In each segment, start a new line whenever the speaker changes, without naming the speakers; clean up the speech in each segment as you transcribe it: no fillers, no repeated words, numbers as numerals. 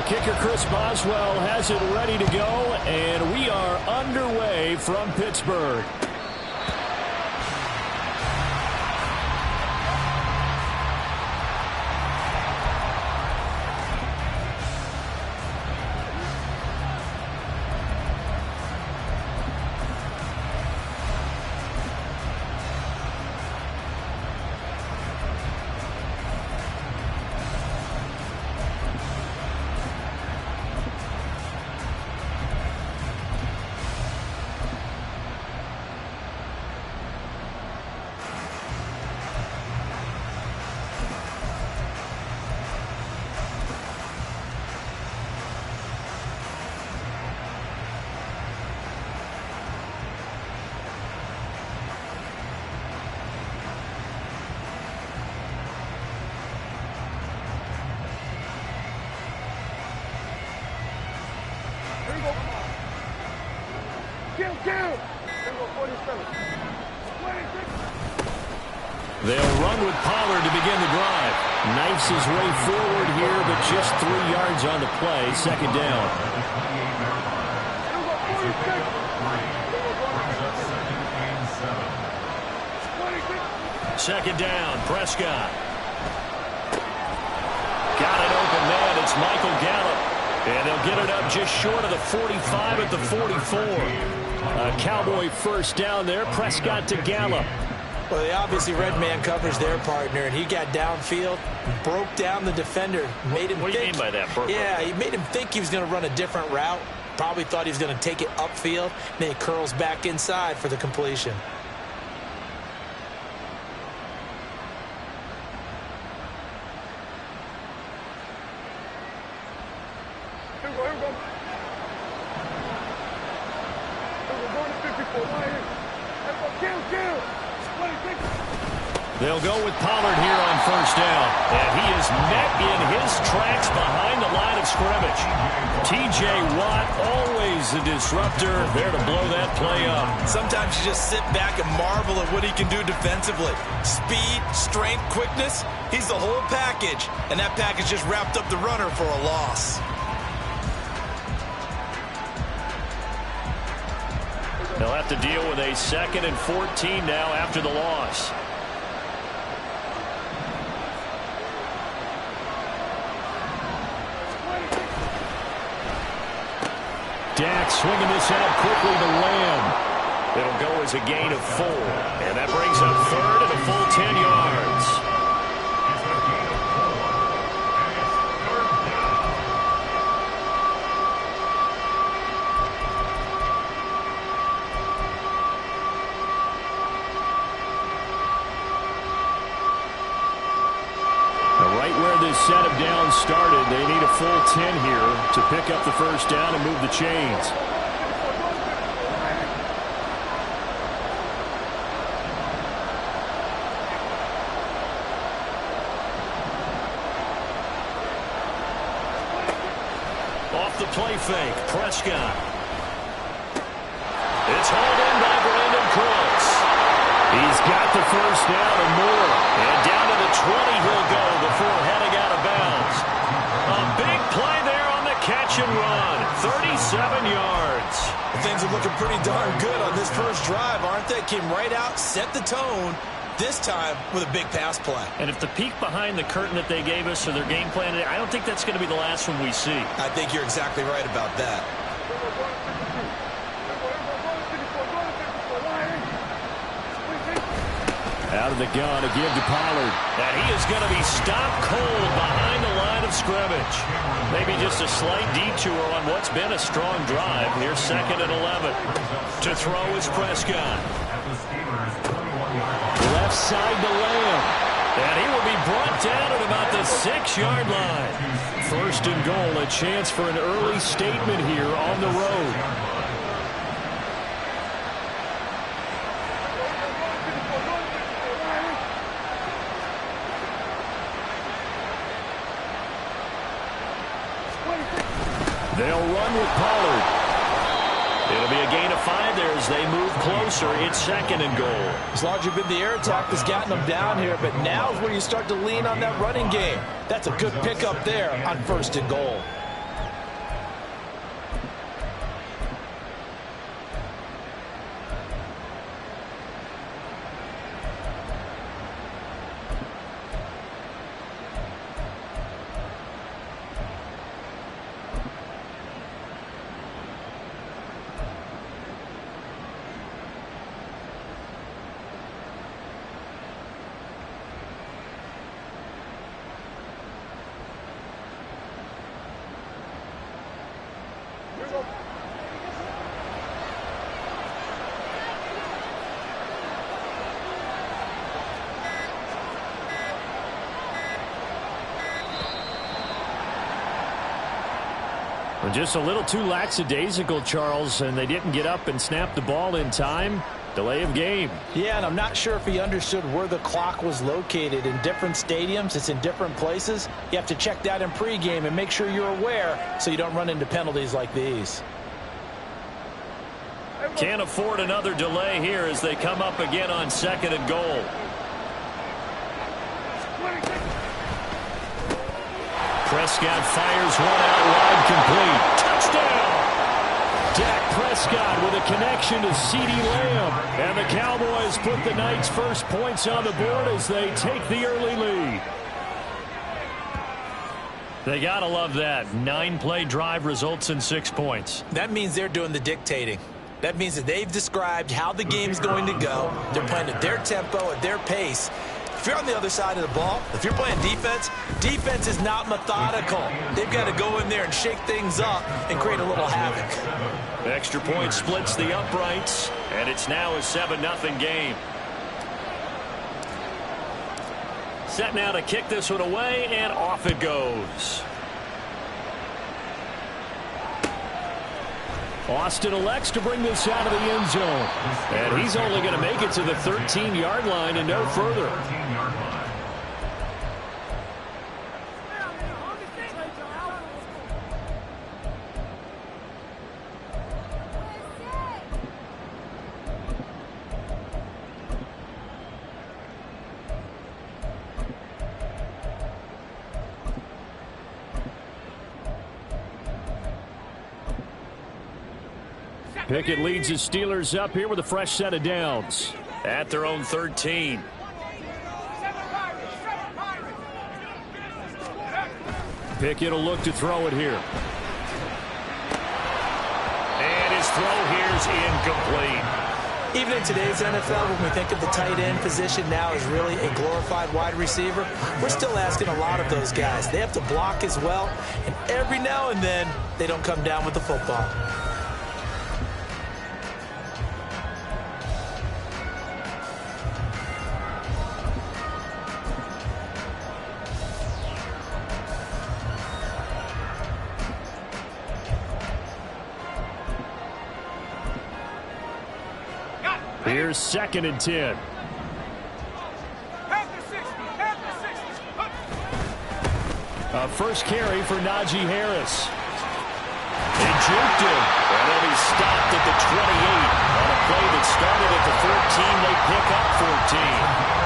The kicker, Chris Boswell, has it ready to go, and we are underway from Pittsburgh. They'll run with Pollard to begin the drive. Knifes his way forward here, but just 3 yards on the play. Second down. Second down, Prescott. Got an open man. It's Michael Gallup. And they'll get it up just short of the 45 at the 44. A Cowboy first down there. Prescott to Gallup.
Well, they obviously read man coverage their partner, and he got downfield, broke down the defender, made him
What do you mean by that, Burke?
Yeah, he made him think he was going to run a different route. Probably thought he was going to take it upfield. Then he curls back inside for the completion.
They'll go with Pollard here on first down. And he is met in his tracks behind the line of scrimmage. T.J. Watt, always a disruptor, there to blow that play up.
Sometimes you just sit back and marvel at what he can do defensively. Speed, strength, quickness, he's the whole package. And that package just wrapped up the runner for a loss.
They'll have to deal with a 2nd and 14 now after the loss. Dak swinging this out quickly to Lamb. It'll go as a gain of 4. And that brings up 3rd and a full 10 yards. Set of downs started. They need a full 10 here to pick up the first down and move the chains. Off the play fake, Prescott. It's hauled in by Brandon Cooks. He's got the first down and more. And down to the 20 he'll go before heading out of bounds. A big play there on the catch and run. 37 yards.
Things are looking pretty darn good on this first drive, aren't they? Came right out, set the tone, this time with a big pass play.
And if the peek behind the curtain that they gave us or their game plan, I don't think that's going to be the last one we see.
I think you're exactly right about that.
Out of the gun, a give to Pollard. And he is going to be stopped cold behind the line of scrimmage. Maybe just a slight detour on what's been a strong drive. Here's 2nd and 11. To throw is Prescott. Left side to Lamb. And he will be brought down at about the 6-yard line. 1st and goal, a chance for an early statement here on the road. They'll run with Pollard. It'll be a gain of 5 there as they move closer. It's 2nd and goal.
It's largely been the air attack that's gotten them down here, but now is where you start to lean on that running game. That's a good pickup there on 1st and goal.
Just a little too lackadaisical, Charles, and they didn't get up and snap the ball in time. Delay of game.
Yeah, and I'm not sure if he understood where the clock was located. In different stadiums, it's in different places. You have to check that in pregame and make sure you're aware so you don't run into penalties like these.
Can't afford another delay here as they come up again on 2nd and goal. Prescott fires one out wide, complete. Touchdown! Dak Prescott with a connection to CeeDee Lamb. And the Cowboys put the night's first points on the board as they take the early lead. They gotta love that. 9-play drive results in 6 points.
That means they're doing the dictating. That means that they've described how the game's going to go. They're playing at their tempo, at their pace. If you're on the other side of the ball, if you're playing defense, defense is not methodical. They've got to go in there and shake things up and create a little havoc.
Extra point splits the uprights, and it's now a 7-0 game. Set now to kick this one away, and off it goes. Austin elects to bring this out of the end zone. And he's only going to make it to the 13-yard line and no further. Pickett leads his Steelers up here with a fresh set of downs at their own 13. Pickett will look to throw it here. And his throw here's incomplete.
Even in today's NFL, when we think of the tight end position now as really a glorified wide receiver, we're still asking a lot of those guys. They have to block as well, and every now and then, they don't come down with the football.
Here's 2nd and 10. A first carry for Najee Harris. They juked him, and then he stopped at the 28. On a play that started at the 14, they pick up 14.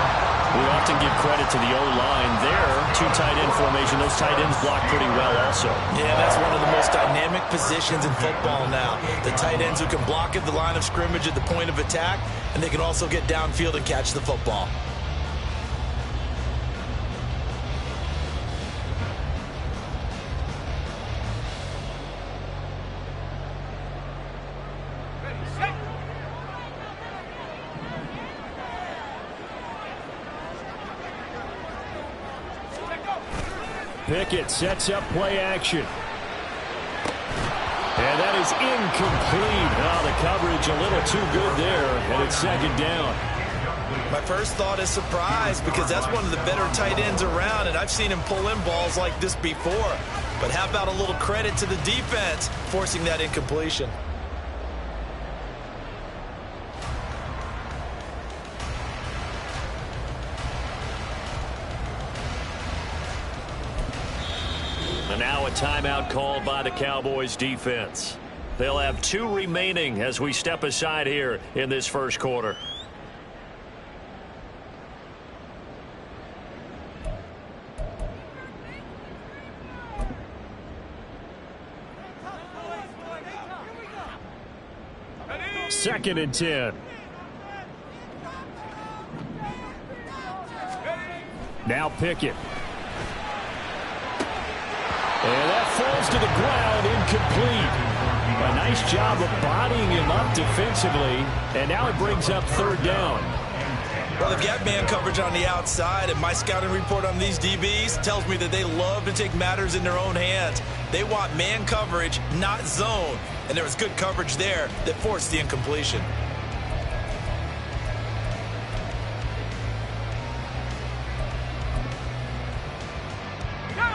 We often give credit to the O-line there. 2 tight end formation. Those tight ends block pretty well also.
Yeah, that's one of the most dynamic positions in football now. The tight ends who can block at the line of scrimmage at the point of attack, and they can also get downfield and catch the football.
Pickett sets up play action. And that is incomplete. Oh, the coverage a little too good there, and it's 2nd down.
My first thought is surprise because that's one of the better tight ends around, and I've seen him pull in balls like this before. But how about a little credit to the defense forcing that incompletion?
And now a timeout called by the Cowboys defense. They'll have 2 remaining as we step aside here in this first quarter. Second and 10. Now Pickett. And that falls to the ground, incomplete. A nice job of bodying him up defensively, and now it brings up 3rd down.
Well, they've got man coverage on the outside, and my scouting report on these DBs tells me that they love to take matters in their own hands. They want man coverage, not zone. And there was good coverage there that forced the incompletion.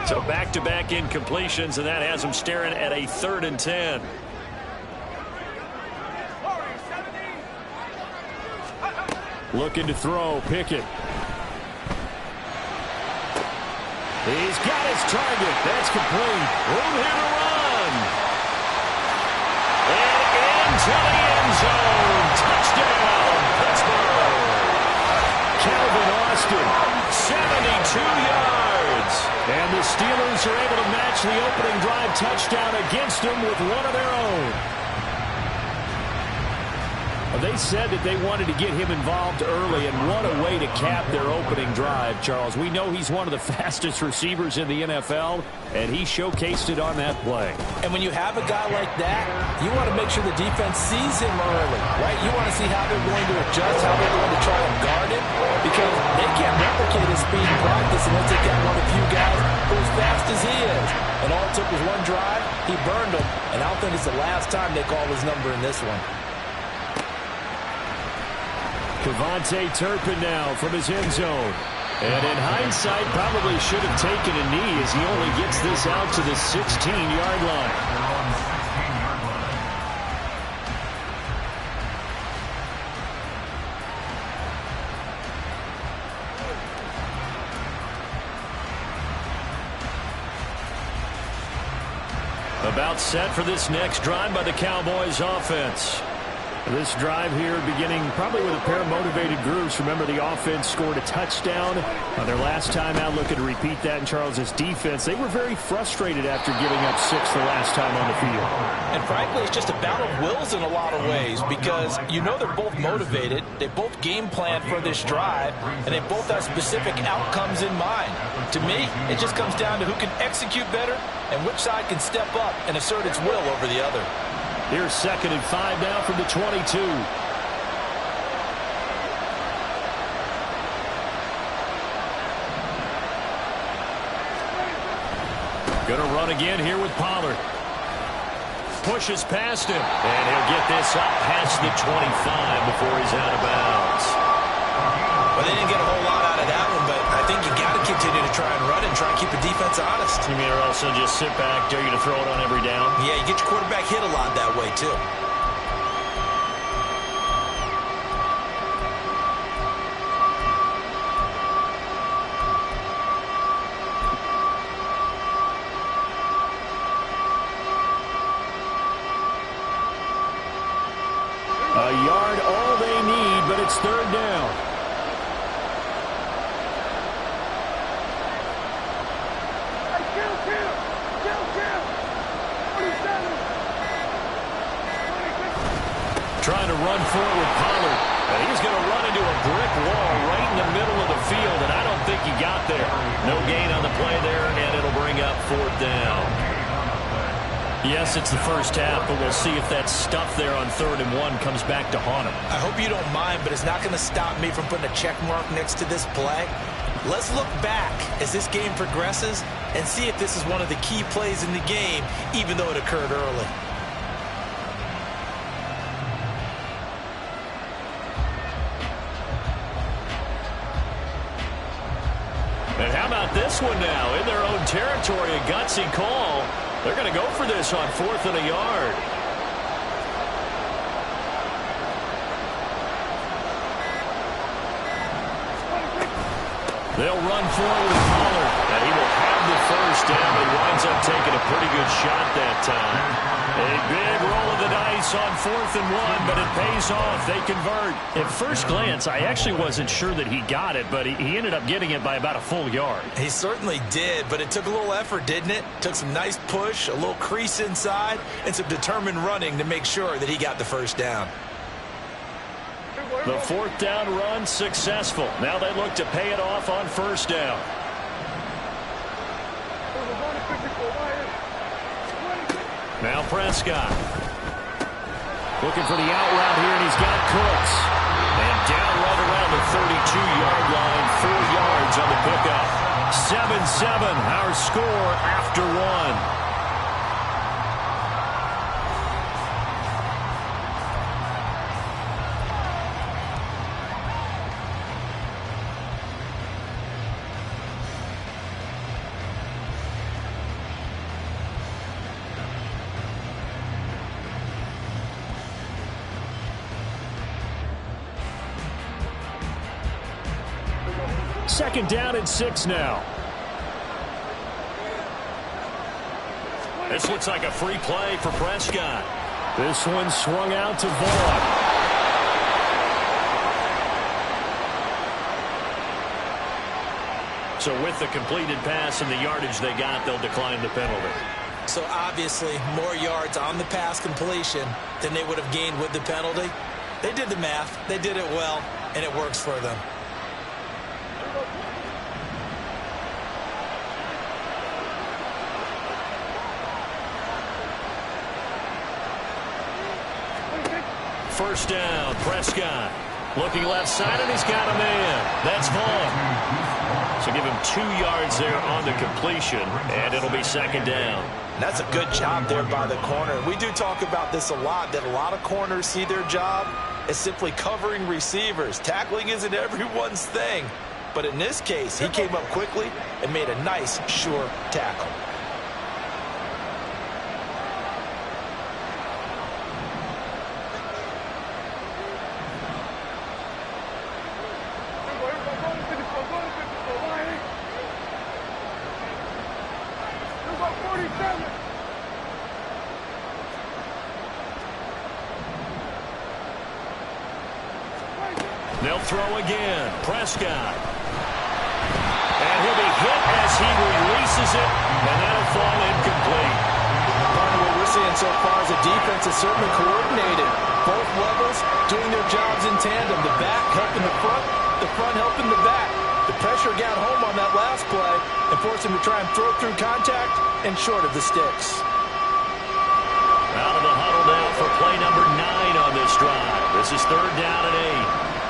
So back-to-back incompletions, and that has them staring at a 3rd and 10. Looking to throw, Pickett. He's got his target. That's complete. Room here to run. And into the end zone. Touchdown, Pittsburgh. Calvin Austin, 72 yards. And the Steelers are able to match the opening drive touchdown against them with one of their own. They said that they wanted to get him involved early, and what a way to cap their opening drive, Charles. We know he's one of the fastest receivers in the NFL, and he showcased it on that play.
And when you have a guy like that, you want to make sure the defense sees him early, right? You want to see how they're going to adjust, how they're going to try and guard him, because they can't replicate his speed in practice unless they got one of the few guys who are as fast as he is. And all it took was one drive. He burned them, and I don't think it's the last time they call his number in this one.
KaVontae Turpin now from his end zone. And in hindsight, probably should have taken a knee as he only gets this out to the 16-yard line. About set for this next drive by the Cowboys offense. This drive here beginning probably with a pair of motivated groups. Remember, the offense scored a touchdown on their last time out. Looking to repeat that in Charles's defense. They were very frustrated after giving up 6 the last time on the field.
And frankly, it's just a battle of wills in a lot of ways because you know they're both motivated. They both game plan for this drive, and they both have specific outcomes in mind. To me, it just comes down to who can execute better and which side can step up and assert its will over the other.
Here's 2nd and 5 now from the 22. Gonna run again here with Pollard. Pushes past him, and he'll get this up past the 25 before he's out of bounds.
Well, they didn't get a whole lot out of that one, but I think you got to continue to try and run and try and keep the defense honest.
You mean or also just sit back, dare you to throw it on every down?
Yeah, you get your quarterback hit a lot that way, too.
A yard all they need, but it's 3rd down. Trying to run forward with Pollard. And he's going to run into a brick wall right in the middle of the field, and I don't think he got there. No gain on the play there, and it'll bring up 4th down. Yes, it's the first half, but we'll see if that stuff there on 3rd and 1 comes back to haunt him.
I hope you don't mind, but it's not going to stop me from putting a check mark next to this play. Let's look back as this game progresses and see if this is one of the key plays in the game, even though it occurred early.
And how about this one now? In their own territory, a gutsy call. They're going to go for this on 4th and a yard. They'll run forward with Pollard, and he will have the first down. He winds up taking a pretty good shot that time. A big roll of the dice on 4th and 1, but it pays off. They convert. At first glance, I actually wasn't sure that he got it, but he ended up getting it by about a full yard.
He certainly did, but it took a little effort, didn't it? Took some nice push, a little crease inside, and some determined running to make sure that he got the first down.
The 4th down run successful. Now they look to pay it off on 1st down. Now Prescott. Looking for the out route here, and he's got Cooks. And down right around the 32-yard line, 4 yards on the pickup. 7-7, our score after 1. Second down and 6 now. This looks like a free play for Prescott. This one swung out to Vaughn. So with the completed pass and the yardage they got, they'll decline the penalty.
So obviously more yards on the pass completion than they would have gained with the penalty. They did the math. They did it well, and it works for them.
First down, Prescott. Looking left side, and he's got a man. That's Vaughn. So give him 2 yards there on the completion, and it'll be second down.
That's a good job there by the corner. We do talk about this a lot, that a lot of corners see their job as simply covering receivers. Tackling isn't everyone's thing. But in this case, he came up quickly and made a nice, sure tackle.
They'll throw again. Prescott. And he'll be hit as he releases it, and that'll fall incomplete.
Part of what we're seeing so far is the defense is certainly coordinated. Both levels doing their jobs in tandem. The back helping the front helping the back. The pressure got home on that last play and forced him to try and throw through contact and short of the sticks.
Out of the huddle now for play number 9 on this drive. This is third down and 8.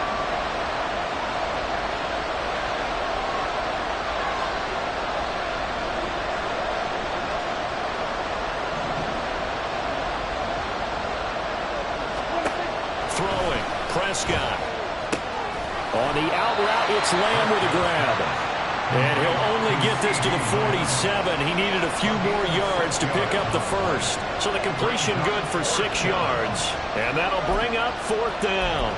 Prescott. On the out route, it's Lamb with a grab. And he'll only get this to the 47. He needed a few more yards to pick up the first. So the completion good for 6 yards. And that'll bring up fourth down.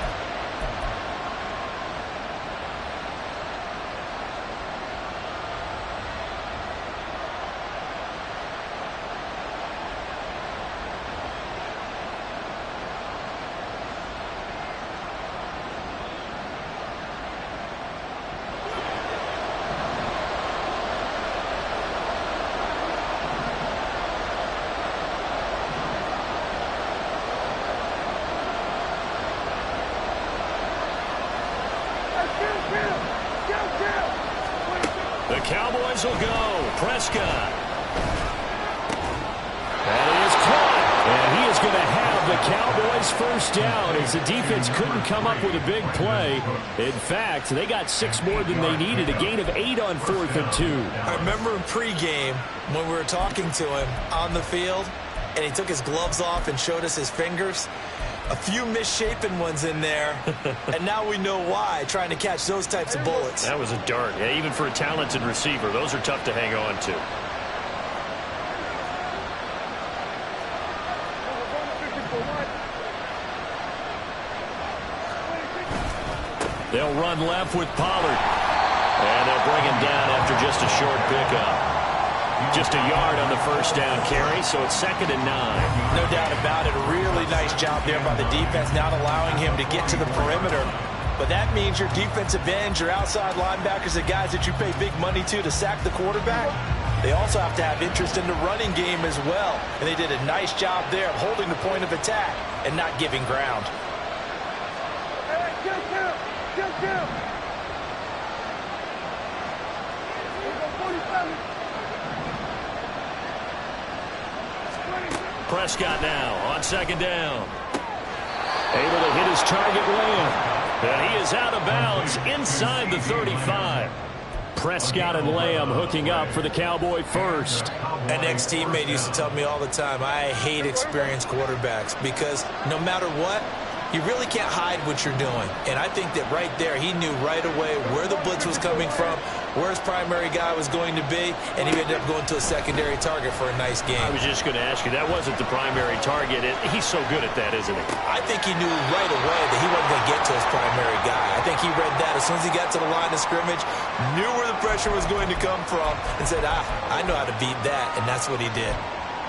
The Cowboys will go. Prescott. And he is caught. And he is going to have the Cowboys first down as the defense couldn't come up with a big play. In fact, they got 6 more than they needed. A gain of 8 on 4th and 2.
I remember in pregame when we were talking to him on the field, and he took his gloves off and showed us his fingers. A few misshapen ones in there, and now we know why, trying to catch those types of bullets.
That was a dart. Yeah, even for a talented receiver, those are tough to hang on to. They'll run left with Pollard. And they'll bring him down after just a short pickup. Just a yard on the first down carry, so it's 2nd and 9.
No doubt about it. A really nice job there by the defense, not allowing him to get to the perimeter. But that means your defensive ends, your outside linebackers, the guys that you pay big money to sack the quarterback, they also have to have interest in the running game as well. And they did a nice job there of holding the point of attack and not giving ground.
Prescott now on 2nd down. Able to hit his target, Lamb. And he is out of bounds inside the 35. Prescott and Lamb hooking up for the Cowboy first.
An ex-teammate used to tell me all the time, I hate experienced quarterbacks because no matter what, you really can't hide what you're doing. And I think that right there, he knew right away where the blitz was coming from, where his primary guy was going to be, and he ended up going to a secondary target for a nice game.
I was just going to ask you, that wasn't the primary target. He's so good at that, isn't he?
I think he knew right away that he wasn't going to get to his primary guy. I think he read that as soon as he got to the line of scrimmage, knew where the pressure was going to come from, and said, I know how to beat that, and that's what he did.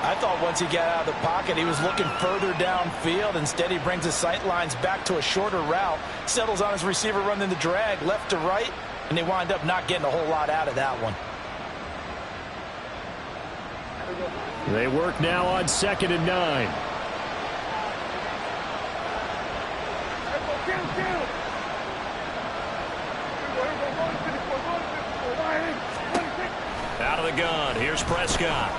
I thought once he got out of the pocket, he was looking further downfield. Instead, he brings his sight lines back to a shorter route, settles on his receiver running the drag left to right, and they wind up not getting a whole lot out of that one.
They work now on 2nd and 9. Out of the gun, here's Prescott.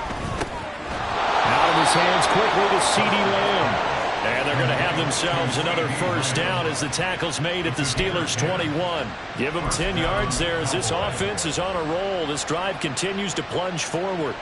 Out of his hands quickly to CeeDee Lamb. And they're going to have themselves another first down as the tackle's made at the Steelers' 21. Give them 10 yards there as this offense is on a roll. This drive continues to plunge forward.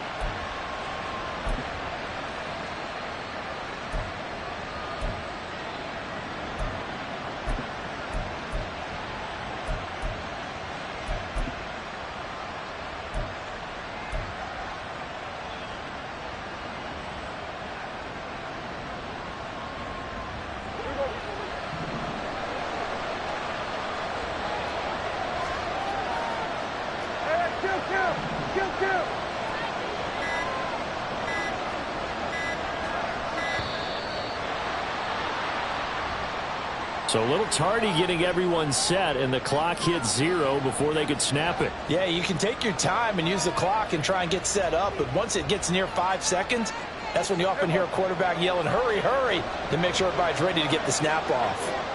So a little tardy getting everyone set, and the clock hit 0 before they could snap it.
Yeah, you can take your time and use the clock and try and get set up, but once it gets near 5 seconds, that's when you often hear a quarterback yelling, hurry, hurry, to make sure everybody's ready to get the snap off.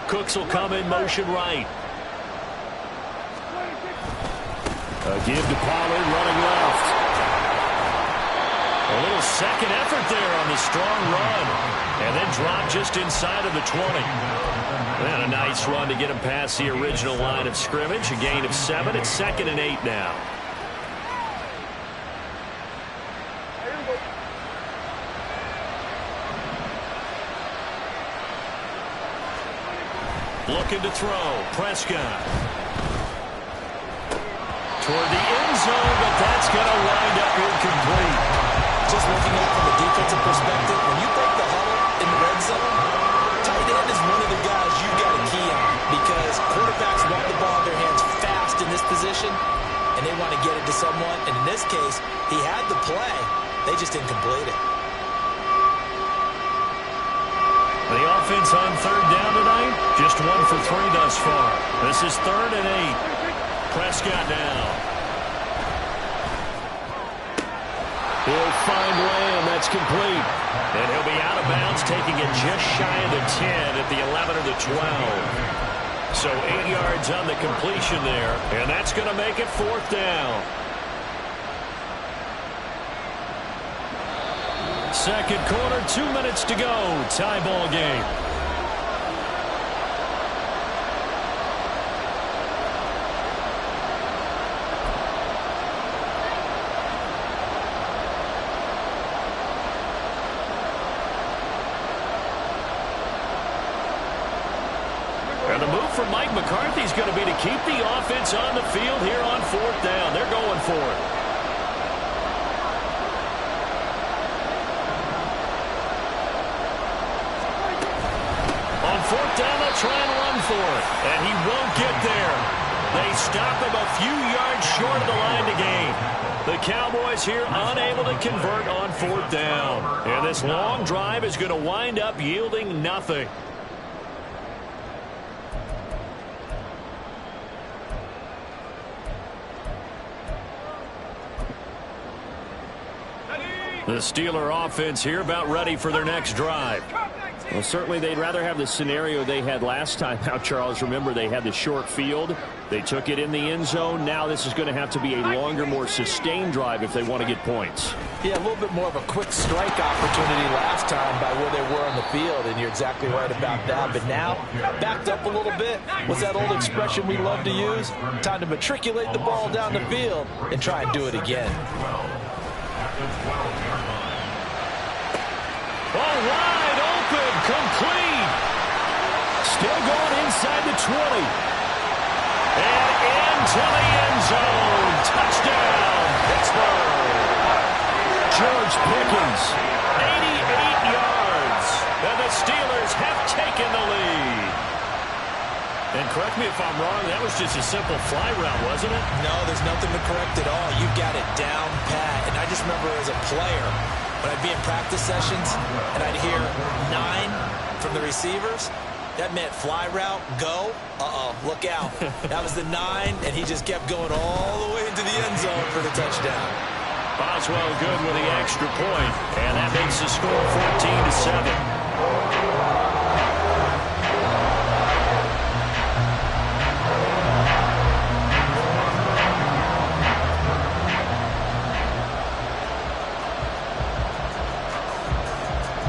Cooks will come in motion right. A give to Pollard running left. A little second effort there on the strong run. And then drop just inside of the 20. And a nice run to get him past the original line of scrimmage. A gain of 7. It's 2nd and 8 now. Looking to throw. Prescott. Toward the end zone, but that's going to wind up incomplete.
Just looking at it from a defensive perspective, when you break the huddle in the red zone, tight end is one of the guys you got to key on because quarterbacks want the ball in their hands fast in this position, and they want to get it to someone. And in this case, he had the play. They just didn't complete it.
The offense on 3rd down tonight, just 1 for 3 thus far. This is 3rd and 8. Prescott now. He'll find Lamb. That's complete. And he'll be out of bounds, taking it just shy of the 10 at the 11 or the 12. So 8 yards on the completion there, and that's going to make it 4th down. Second quarter, 2 minutes to go. Tie ball game. And the move for Mike McCarthy is going to be to keep the offense on the field here on 4th down. They're going for it. Try and run for it, and he won't get there. They stop him a few yards short of the line to gain. The Cowboys here unable to convert on 4th down. And this long drive is going to wind up yielding nothing. The Steeler offense here about ready for their next drive. Well, certainly they'd rather have the scenario they had last time out, Charles. Remember, they had the short field. They took it in the end zone. Now this is going to have to be a longer, more sustained drive if they want to get points.
Yeah, a little bit more of a quick strike opportunity last time by where they were on the field, and you're exactly right about that. But now, backed up a little bit. What's that old expression we love to use? Time to matriculate the ball down the field and try and do it again.
Oh, wide open, complete. Still going inside the 20. And into the end zone. Touchdown, Pittsburgh. George Pickens, 88 yards. And the Steelers have taken the lead. And correct me if I'm wrong, that was just a simple fly route, wasn't it?
No, there's nothing to correct at all. You've got it down pat. And I just remember as a player, when I'd be in practice sessions and I'd hear 9 from the receivers, that meant fly route, go, look out. That was the 9, and he just kept going all the way into the end zone for the touchdown.
Boswell good with the extra point, and that makes the score 14-7.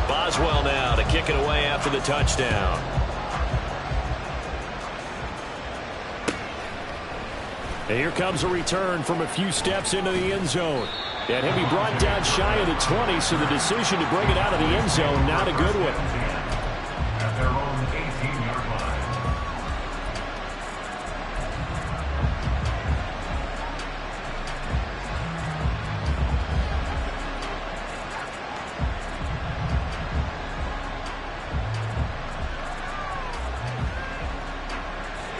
Boswell now to kick it away after the touchdown. And here comes a return from a few steps into the end zone. And he'll be brought down shy of the 20, so the decision to bring it out of the end zone, not a good one.
At their own 18-yard line.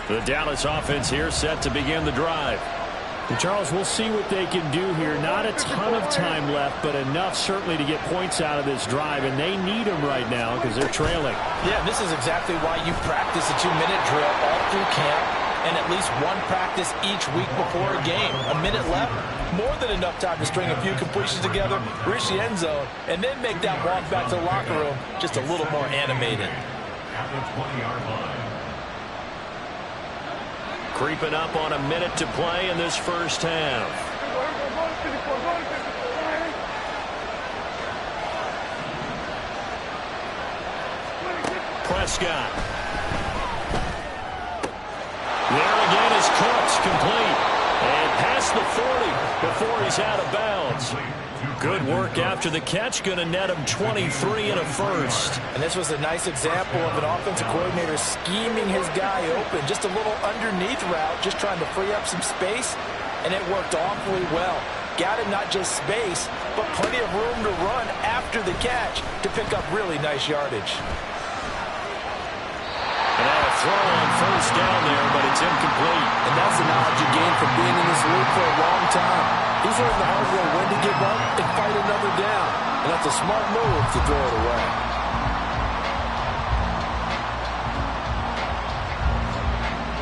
The Dallas offense here set to begin the drive. And Charles, we'll see what they can do here. Not a ton of time left, but enough certainly to get points out of this drive, and they need them right now because they're trailing.
Yeah, this is exactly why you practice a 2-minute drill all through camp and at least one practice each week before a game. A minute left, more than enough time to string a few completions together, reach the end zone, and then make that walk back to the locker room just a little more animated.
At the 20-yard line.
Creeping up on a minute to play in this first half. Prescott. There again is Cooks, complete. And past the 40 before he's out of bounds. Good work after the catch, going to net him 23 and a first.
And this was a nice example of an offensive coordinator scheming his guy open. Just a little underneath route, just trying to free up some space, and it worked awfully well. Got him not just space, but plenty of room to run after the catch to pick up really nice yardage.
And now a throw on first down there, but it's incomplete.
And that's the knowledge you gain from being in this league for a long time. He's learned the hard way when to give up and fight another down. And that's a smart move to throw it away.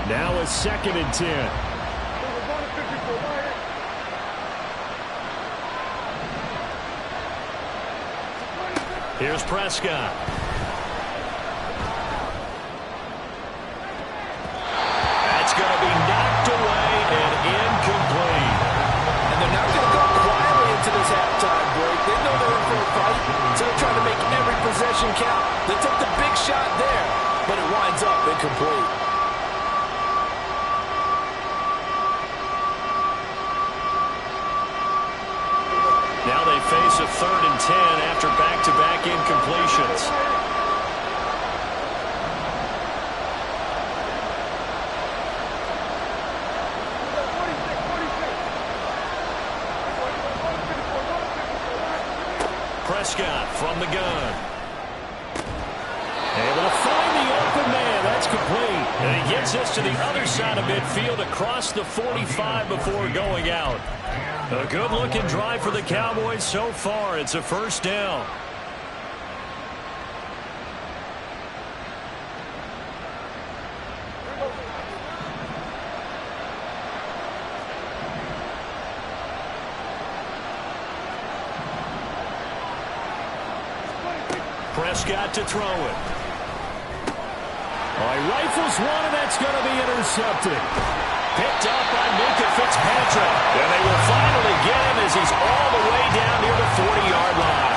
Now a 2nd and 10. Here's Prescott. That's going to be knocked away and incomplete.
And they're not going to go quietly into this halftime break. They know they're in for a fight, so they're trying to make every possession count. They took the big shot there, but it winds up incomplete.
Now they face a 3rd and 10 after back-to-back incompletions. Prescott from the gun. Able to find the open man. That's complete. And he gets us to the other side of midfield across the 45 before going out. A good-looking drive for the Cowboys so far. It's a first down. Prescott to throw it. He rifles one, and that's going to be intercepted. Picked up by Minkah Fitzpatrick. And they will finally get him as he's all the way down near the 40-yard line.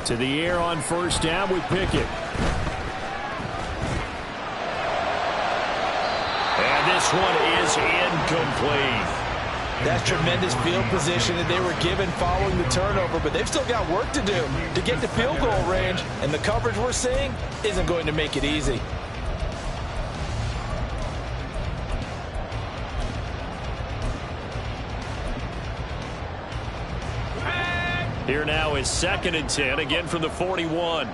To the air on first down with Pickett. And this one is incomplete.
That's tremendous field position that they were given following the turnover, but they've still got work to do to get to field goal range, and the coverage we're seeing isn't going to make it easy.
Here now is 2nd and 10, again from the 41.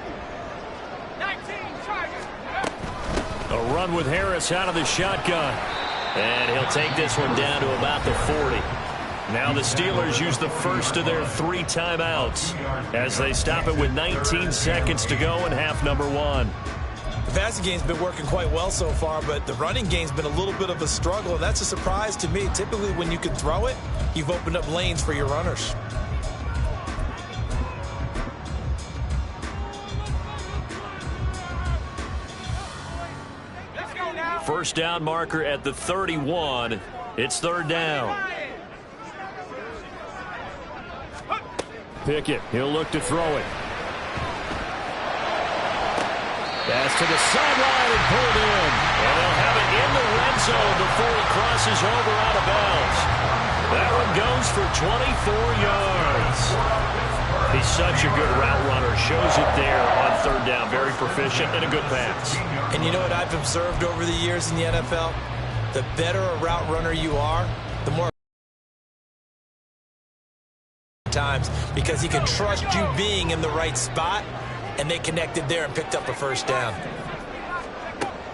19 Chargers.
A run with Harris out of the shotgun. And he'll take this one down to about the 40. Now the Steelers use the first of their 3 timeouts as they stop it with 19 seconds to go in half number 1.
The passing game's been working quite well so far, but the running game's been a little bit of a struggle. That's a surprise to me. Typically, when you can throw it, you've opened up lanes for your runners.
First down marker at the 31. It's 3rd down. Pickett, he'll look to throw it. Pass to the sideline and pulled in. And they'll have it in the red zone before he crosses over out of bounds. That one goes for 24 yards. He's such a good route runner. Shows it there on 3rd down. Very proficient and a good pass.
And you know what I've observed over the years in the NFL? The better a route runner you are, the more times, because he can trust you being in the right spot, and they connected there and picked up a first down.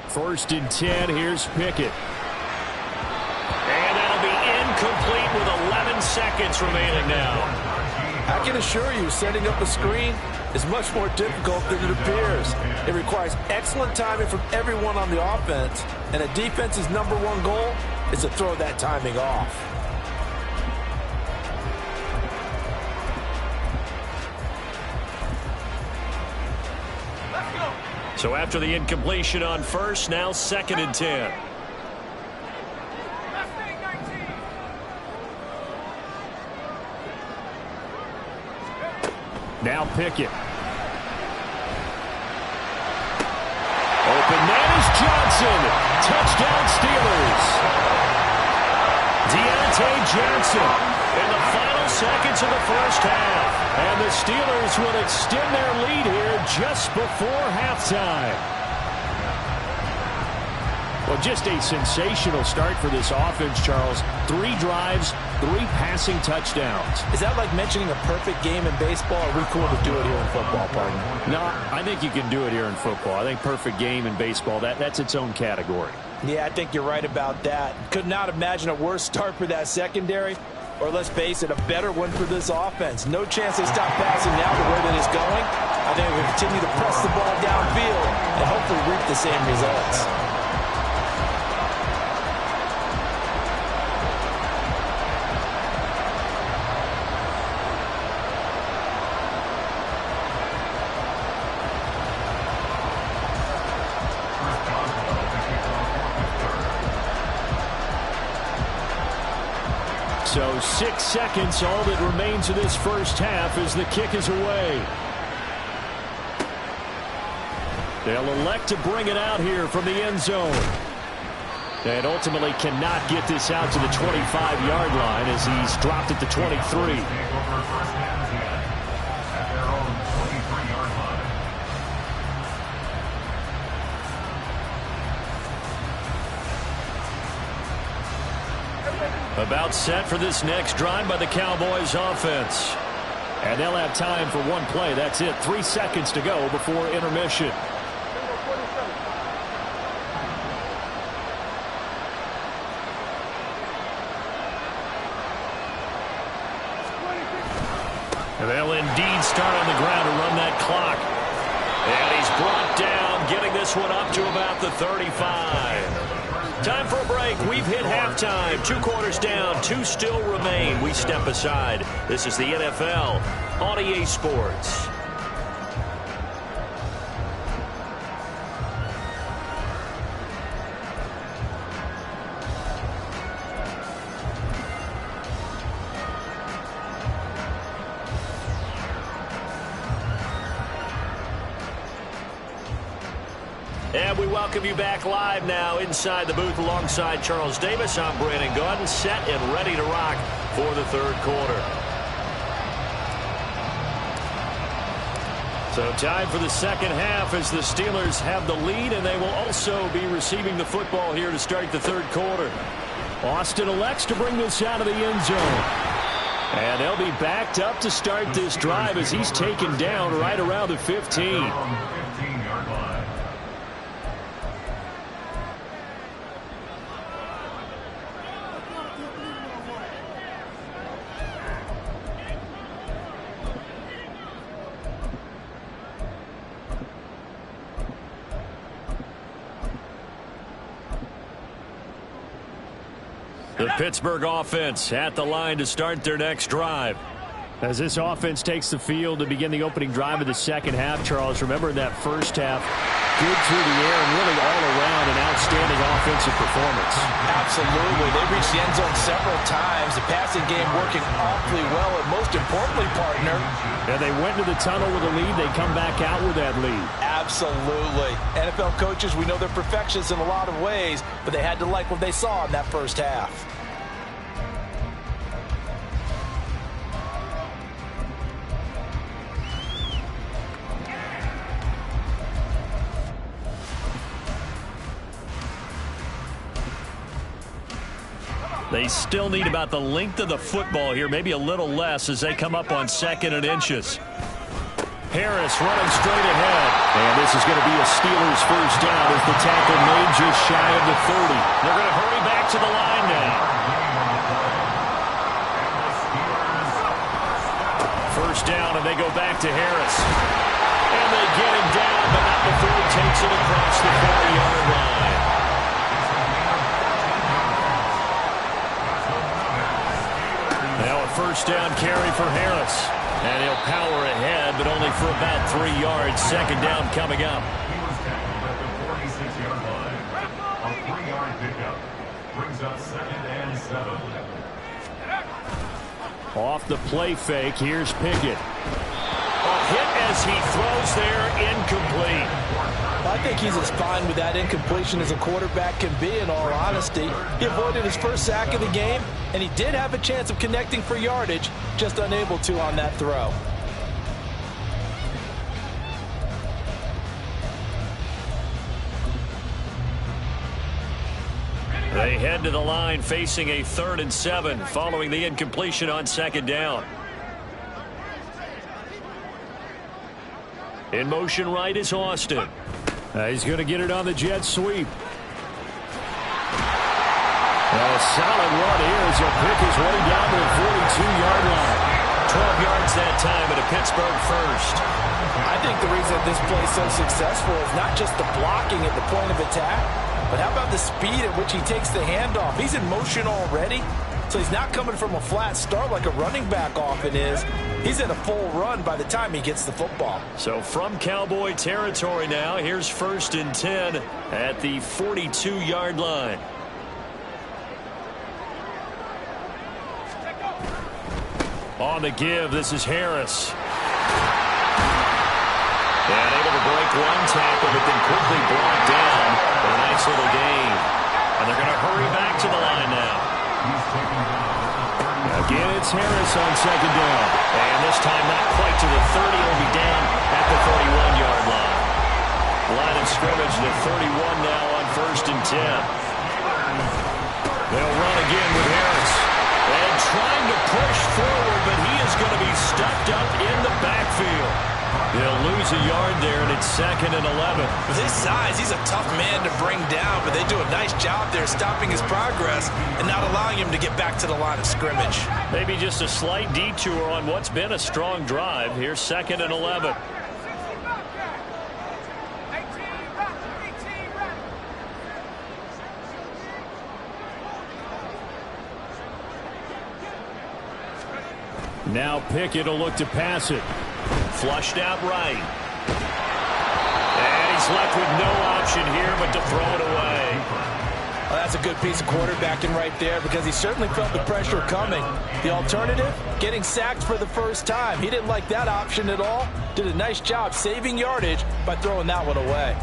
1st and 10. Here's Pickett. And that'll be incomplete with 11 seconds remaining now.
I can assure you, setting up a screen is much more difficult than it appears. It requires excellent timing from everyone on the offense, and a defense's #1 goal is to throw that timing off.
So after the incompletion on first, now 2nd and 10. Now Pickett. Open man is Johnson. Touchdown Steelers. Deontay Johnson in the final seconds of the first half. And the Steelers will extend their lead here just before halftime. Well, just a sensational start for this offense, Charles. 3 drives, 3 passing touchdowns.
Is that like mentioning a perfect game in baseball? Or are we cool to do it here in football, partner?
No, I think you can do it here in football. I think perfect game in baseball, that's its own category.
Yeah, I think you're right about that. Could not imagine a worse start for that secondary, or let's face it, a better one for this offense. No chance they stop passing now the way that it's going. I think we'll continue to press the ball downfield and hopefully reap the same results.
So 6 seconds, all that remains of this first half as the kick is away. They'll elect to bring it out here from the end zone. And ultimately cannot get this out to the 25-yard line as he's dropped at the 23. About set for this next drive by the Cowboys offense. And they'll have time for one play. That's it. 3 seconds to go before intermission. And they'll indeed start on the ground to run that clock. And he's brought down, getting this one up to about the 35. Time for a break. We've hit halftime. 2 quarters down. 2 still remain. We step aside. This is the NFL on EA Sports. And we welcome you back live now inside the booth alongside Charles Davis. I'm Brandon Gaudin, set and ready to rock for the 3rd quarter. So time for the 2nd half as the Steelers have the lead, and they will also be receiving the football here to start the 3rd quarter. Austin elects to bring this out of the end zone. And they'll be backed up to start this drive as he's taken down right around the 15. The Pittsburgh offense at the line to start their next drive. As this offense takes the field to begin the opening drive of the 2nd half, Charles, remember in that 1st half, good through the air and really all around an outstanding offensive performance.
Absolutely. They reached the end zone several times. The passing game working awfully well, and most importantly, partner.
Yeah, they went to the tunnel with a lead. They come back out with that lead.
Absolutely. NFL coaches, we know they're perfectionists in a lot of ways, but they had to like what they saw in that 1st half.
They still need about the length of the football here, maybe a little less as they come up on 2nd and inches. Harris running straight ahead. And this is going to be a Steelers 1st down as the tackle made just shy of the 30. They're going to hurry back to the line now. 1st down, and they go back to Harris. And they get him down, but not before he takes it across the 40-yard line. Now a 1st down carry for Harris. And he'll power ahead, but only for about 3 yards. 2nd down coming up.
He was tackled at the 46-yard line. A 3-yard pickup brings up 2nd and 7.
Off the play fake, here's Pickett. A hit as he throws there, incomplete.
I think he's as fine with that incompletion as a quarterback can be, in all honesty. He avoided his 1st sack of the game, and he did have a chance of connecting for yardage, just unable to on that throw.
They head to the line facing a 3rd and 7 following the incompletion on 2nd down. In motion right is Austin. He's going to get it on the jet sweep. A solid run here as he'll pick his way down to the 42-yard line. 12 yards that time at a Pittsburgh 1st.
I think the reason this play is so successful is not just the blocking at the point of attack, but how about the speed at which he takes the handoff? He's in motion already, so he's not coming from a flat start like a running back often is. He's in a full run by the time he gets the football.
So from Cowboy territory now, here's 1st and 10 at the 42-yard line. On the give, this is Harris. And able to break one tackle, but then quickly brought down. A nice little gain. And they're going to hurry back to the line now. Again, it's Harris on 2nd down. And this time not quite to the 30. He'll be down at the 31-yard line. Line of scrimmage to 31 now on 1st and 10. They'll run again with Harris. And trying to push forward, but he is going to be stuffed up field. They'll lose a yard there, and it's 2nd and 11.
With his size, he's a tough man to bring down, but they do a nice job there stopping his progress and not allowing him to get back to the line of scrimmage.
Maybe just a slight detour on what's been a strong drive. Here's 2nd and 11. Now Pickett will look to pass it. Flushed out right. And he's left with no option here but to throw it away.
Well, that's a good piece of quarterbacking right there because he certainly felt the pressure coming. The alternative, getting sacked for the first time. He didn't like that option at all. Did a nice job saving yardage by throwing that one away.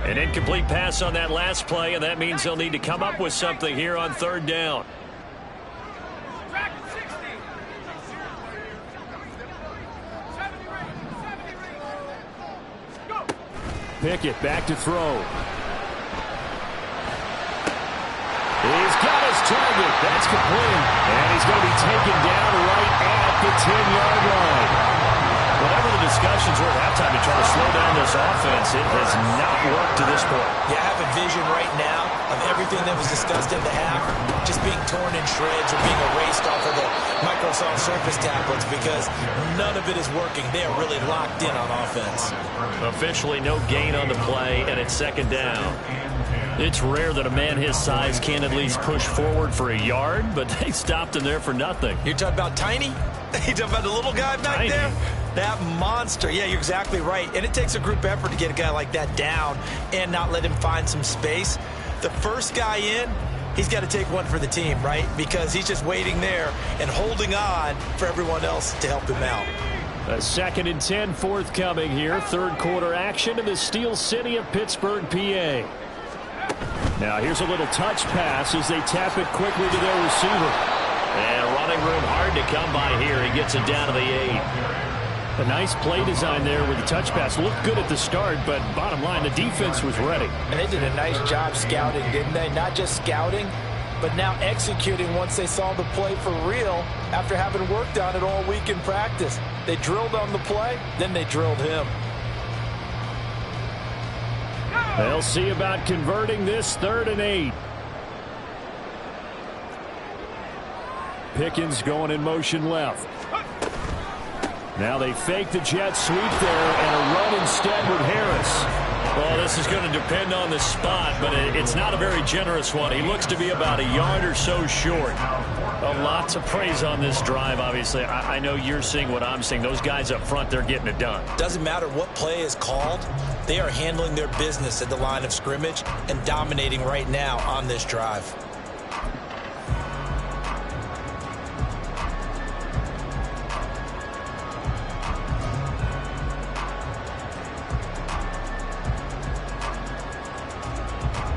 An incomplete pass on that last play, and that means they'll need to come up with something here on 3rd down. Pickett back to throw. He's got his target. That's complete. And he's going to be taken down right at the 10-yard line. Whatever the discussions were at halftime to try to slow down this offense, it has not worked to this point.
Yeah, I have a vision right now of everything that was discussed in the half just being torn in shreds or being erased off of the Microsoft Surface tablets because none of it is working. They are really locked in on offense.
Officially no gain on the play, and it's 2nd down. It's rare that a man his size can at least push forward for a yard, but they stopped him there for nothing.
You're talking about Tiny? You're talking about the little guy back
Tiny.
there? That monster. Yeah, you're exactly right. And it takes a group effort to get a guy like that down and not let him find some space. The first guy in, he's got to take one for the team, right? Because he's just waiting there and holding on for everyone else to help him out.
A 2nd and 10 forthcoming here. 3rd quarter action in the Steel City of Pittsburgh, PA. Now here's a little touch pass as they tap it quickly to their receiver. And running room hard to come by here. He gets it down to the 8. A nice play design there with the touch pass. Looked good at the start, but bottom line, the defense was ready.
And they did a nice job scouting, didn't they? Not just scouting, but now executing once they saw the play for real after having worked on it all week in practice. They drilled on the play, then they drilled him.
They'll see about converting this 3rd and 8. Pickens going in motion left. Now they fake the jet sweep there and a run instead with Harris. Well, this is going to depend on the spot, but it's not a very generous one. He looks to be about a yard or so short. A lot to praise on this drive, obviously. I know you're seeing what I'm seeing. Those guys up front, they're getting it done.
Doesn't matter what play is called. They are handling their business at the line of scrimmage and dominating right now on this drive.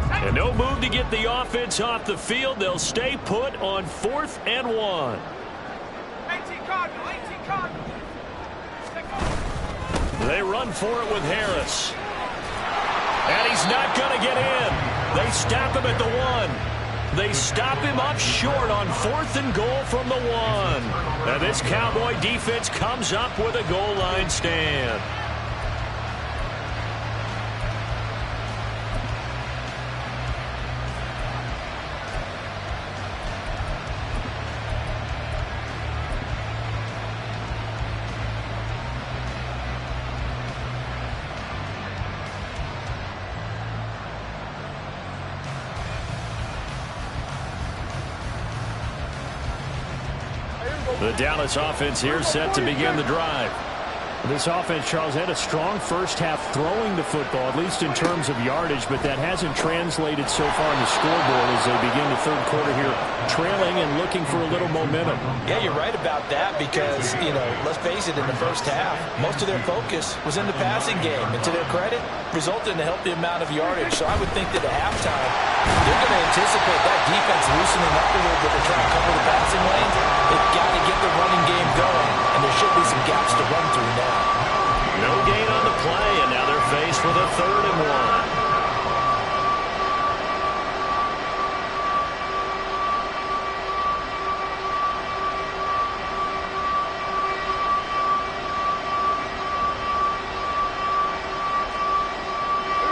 And no move to get the offense off the field. They'll stay put on 4th and 1.
18 Cardinal, 18 Cardinal.
They run for it with Harris. And he's not going to get in. They stop him at the 1. They stop him up short on 4th and goal from the 1. Now this Cowboy defense comes up with a goal line stand. The Dallas offense here set to begin the drive. This offense, Charles, had a strong first half throwing the football, at least in terms of yardage, but that hasn't translated so far in the scoreboard as they begin the 3rd quarter here, trailing and looking for a little momentum.
Yeah, you're right about that because, let's face it, in the first half, most of their focus was in the passing game. And to their credit, resulted in a healthy amount of yardage. So I would think that at halftime, they're going to anticipate that defense loosening up a little bit to try to cover the passing lanes. They've got to get the running game going, and there should be some gaps to run through now.
No gain on the play, and now they're faced with a 3rd and 1.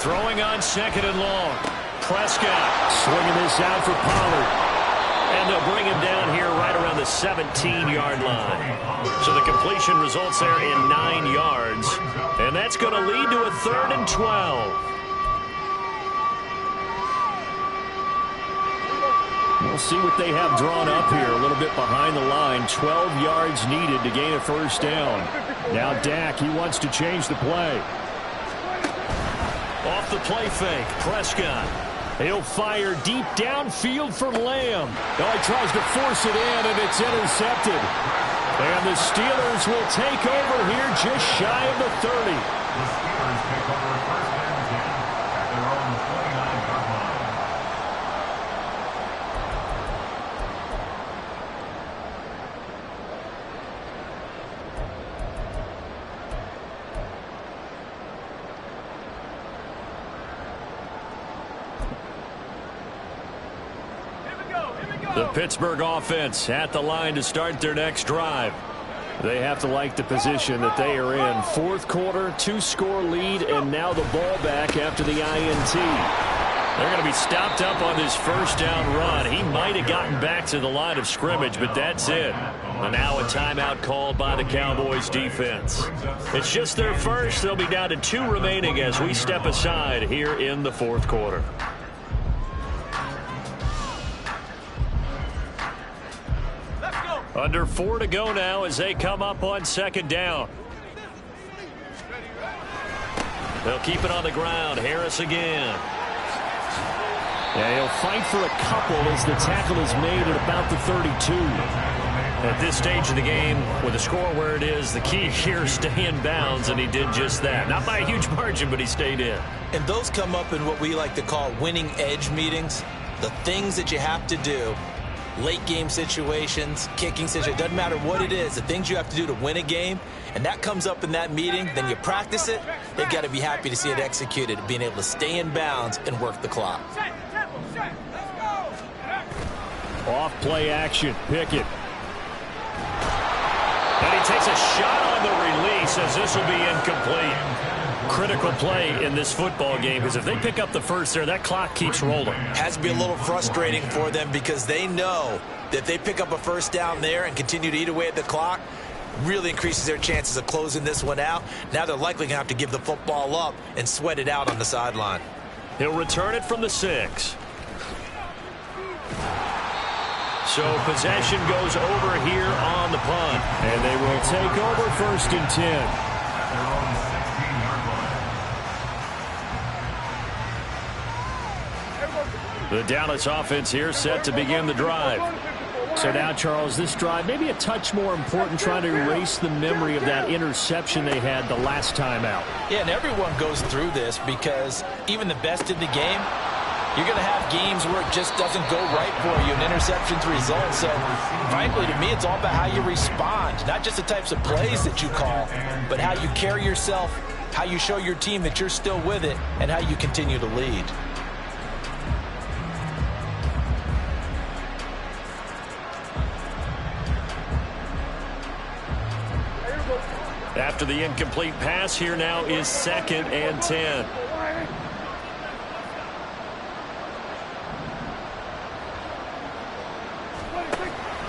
Throwing on 2nd and long. Prescott swinging this out for Pollard. And they'll bring him down here right around the 17-yard line. So the completion results there in 9 yards. And that's going to lead to a 3rd and 12. We'll see what they have drawn up here. A little bit behind the line. 12 yards needed to gain a 1st down. Now Dak, he wants to change the play. Off the play fake, Prescott. He'll fire deep downfield for Lamb. Oh, he tries to force it in, and it's intercepted. And the Steelers will take over here just shy of the 30.
The Steelers take over 1st and 10 at their own 29-yard line.
The Pittsburgh offense at the line to start their next drive. They have to like the position that they are in. 4th quarter, 2-score lead, and now the ball back after the INT. They're going to be stopped up on this 1st down run. He might have gotten back to the line of scrimmage, but that's it. And now a timeout called by the Cowboys defense. It's just their first. They'll be down to 2 remaining as we step aside here in the 4th quarter. Under 4 to go now as they come up on 2nd down. They'll keep it on the ground. Harris again. Yeah, he'll fight for a couple as the tackle is made at about the 32. At this stage of the game, with the score where it is, the key here is stay in bounds, and he did just that. Not by a huge margin, but he stayed in.
And those come up in what we like to call winning edge meetings. The things that you have to do. Late game situations, kicking situations, doesn't matter what it is, the things you have to do to win a game, and that comes up in that meeting, then you practice it, they've got to be happy to see it executed, being able to stay in bounds and work the clock.
Off play action, Pickett. And he takes a shot on the release as this will be incomplete. Critical play in this football game because if they pick up the first there, that clock keeps rolling.
Has to be a little frustrating for them because they know that if they pick up a 1st down there and continue to eat away at the clock, really increases their chances of closing this one out. Now they're likely going to have to give the football up and sweat it out on the sideline.
He'll return it from the 6. So possession goes over here on the punt. And they will take over 1st and 10. The Dallas offense here set to begin the drive. So now, Charles, this drive maybe a touch more important, trying to erase the memory of that interception they had the last time out.
Yeah, and everyone goes through this because even the best in the game, you're going to have games where it just doesn't go right for you and interceptions result. So, frankly, to me, it's all about how you respond, not just the types of plays that you call, but how you carry yourself, how you show your team that you're still with it, and how you continue to lead.
After the incomplete pass, here now is 2nd and 10.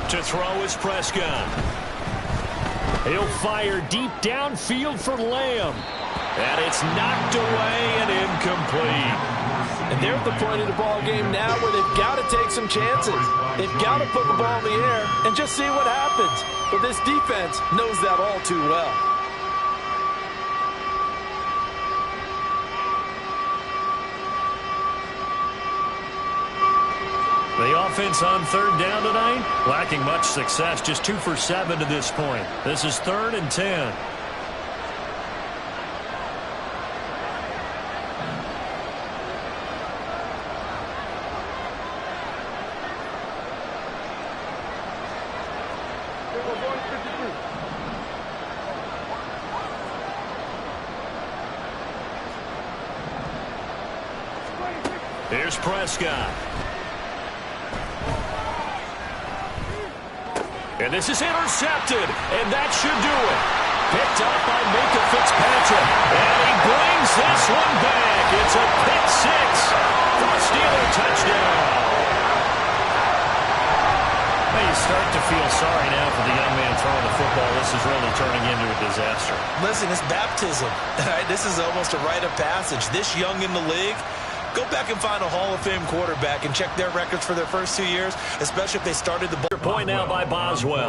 To throw is Prescott. He'll fire deep downfield for Lamb. And it's knocked away and incomplete.
And they're at the point of the ball game now where they've got to take some chances. They've got to put the ball in the air and just see what happens. But this defense knows that all too well.
The offense on 3rd down tonight, lacking much success, just 2 for 7 to this point. This is 3rd and 10. Here's Prescott. And this is intercepted, and that should do it. Picked up by Minkah Fitzpatrick, and he brings this one back. It's a pick six for a Steeler touchdown. Well, you start to feel sorry now for the young man throwing the football. This is really turning into a disaster.
Listen, it's baptism. Right? This is almost a rite of passage. This young in the league, go back and find a Hall of Fame quarterback and check their records for their first 2 years, especially if they started the ball.
Point now by Boswell.